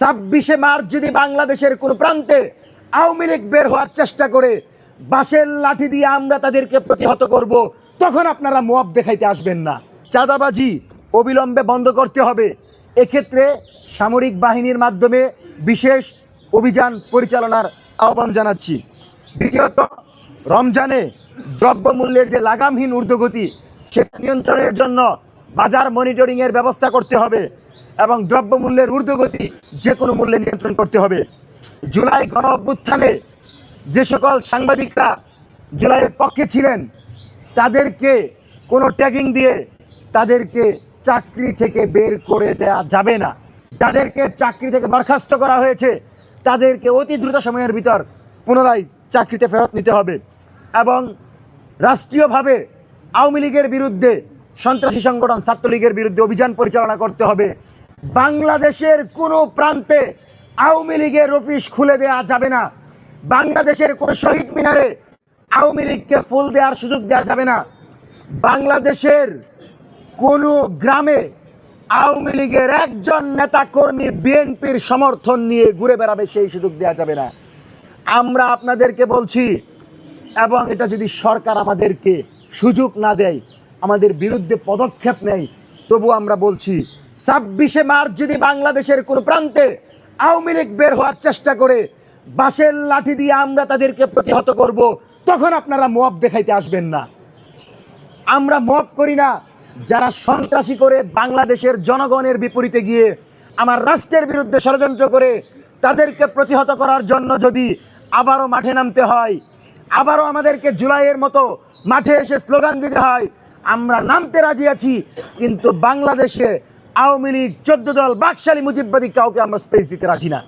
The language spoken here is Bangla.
26শে মার্চ যদি বাংলাদেশের কোনো প্রান্তে আওয়ামী লীগ বের হওয়ার চেষ্টা করে বাঁশের লাঠি দিয়ে আমরা তাদেরকে প্রতিহত করব, তখন আপনারা মব দেখাইতে আসবেন না। চাঁদাবাজি অবিলম্বে বন্ধ করতে হবে। এক্ষেত্রে সামরিক বাহিনীর মাধ্যমে বিশেষ অভিযান পরিচালনার আহ্বান জানাচ্ছি। দ্বিতীয়ত, রমজানে দ্রব্যমূল্যের যে লাগামহীন ঊর্ধ্বগতি সেটা নিয়ন্ত্রণের জন্য বাজার মনিটরিংয়ের ব্যবস্থা করতে হবে এবং দ্রব্যমূল্যের ঊর্ধ্বগতি যে কোনো মূল্যে নিয়ন্ত্রণ করতে হবে। জুলাই গণ অভ্যুত্থানে যে সকল সাংবাদিকরা জুলাইয়ের পক্ষে ছিলেন তাদেরকে কোনো ট্যাগিং দিয়ে তাদেরকে চাকরি থেকে বের করে দেওয়া যাবে না। যাদেরকে চাকরি থেকে বরখাস্ত করা হয়েছে তাদেরকে অতি দ্রুত সময়ের ভিতর পুনরায় চাকরিতে ফেরত নিতে হবে এবং রাষ্ট্রীয়ভাবে আওয়ামী লীগের বিরুদ্ধে, সন্ত্রাসী সংগঠন ছাত্রলীগের বিরুদ্ধে অভিযান পরিচালনা করতে হবে। বাংলাদেশের কোনো প্রান্তে আওয়ামী লীগের অফিস খুলে দেওয়া যাবে না। বাংলাদেশের কোনো শহীদ মিনারে আওয়ামী লীগকে ফুল দেওয়ার সুযোগ দেওয়া যাবে না। বাংলাদেশের কোনো গ্রামে আওয়ামী লীগের একজন নেতাকর্মী বিএনপির সমর্থন নিয়ে ঘুরে বেড়াবে, সেই সুযোগ দেওয়া যাবে না। আমরা আপনাদেরকে বলছি, এবং এটা যদি সরকার আমাদেরকে সুযোগ না দেয়, আমাদের বিরুদ্ধে পদক্ষেপ নেয়, তবু আমরা বলছি 26শে মার্চ যদি বাংলাদেশের কোনো প্রান্তে আওয়ামী লীগ বের হওয়ার চেষ্টা করে বাঁশের লাঠি দিয়ে আমরা তাদেরকে প্রতিহত করব, তখন আপনারা মব দেখাইতে আসবেন না। আমরা মব করি না। যারা সন্ত্রাসী করে বাংলাদেশের জনগণের বিপরীতে গিয়ে আমার রাষ্ট্রের বিরুদ্ধে ষড়যন্ত্র করে তাদেরকে প্রতিহত করার জন্য যদি আবারও মাঠে নামতে হয়, আবারও আমাদেরকে জুলাইয়ের মতো মাঠে এসে স্লোগান দিতে হয়, আমরা নামতে রাজি আছি। কিন্তু বাংলাদেশে আওয়ামী লীগ 14 দল বাকশালী মুজিববাদী কাউকে আমরা স্পেস দিতে রাজি না।